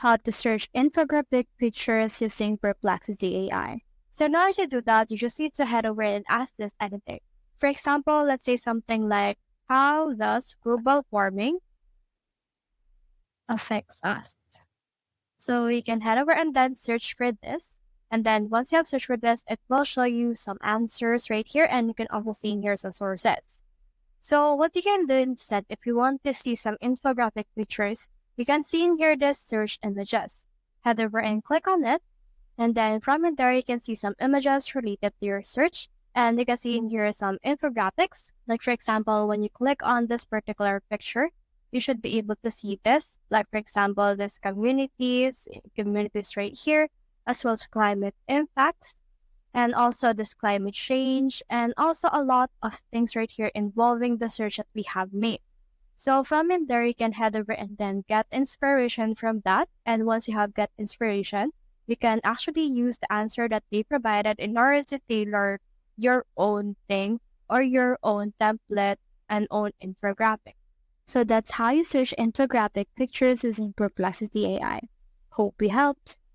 how to search infographic pictures using Perplexity AI. So in order to do that, you just need to head over and ask this anything. For example, let's say something like, how does global warming affects us? So you can head over and then search for this. And then once you have searched for this, it will show you some answers right here. And you can also see in here some sources. So what you can do instead, if you want to see some infographic pictures, you can see in here this search images. Head over and click on it. And then from in there, you can see some images related to your search. And you can see in here some infographics. Like for example, when you click on this particular picture, you should be able to see this. Like for example, this communities right here, as well as climate impacts, and also this climate change, and also a lot of things right here involving the search that we have made. So from in there, you can head over and then get inspiration from that. And once you have get inspiration, you can actually use the answer that they provided in order to tailor your own thing or your own template and own infographic. So that's how you search infographic pictures using Perplexity AI. Hope we helped.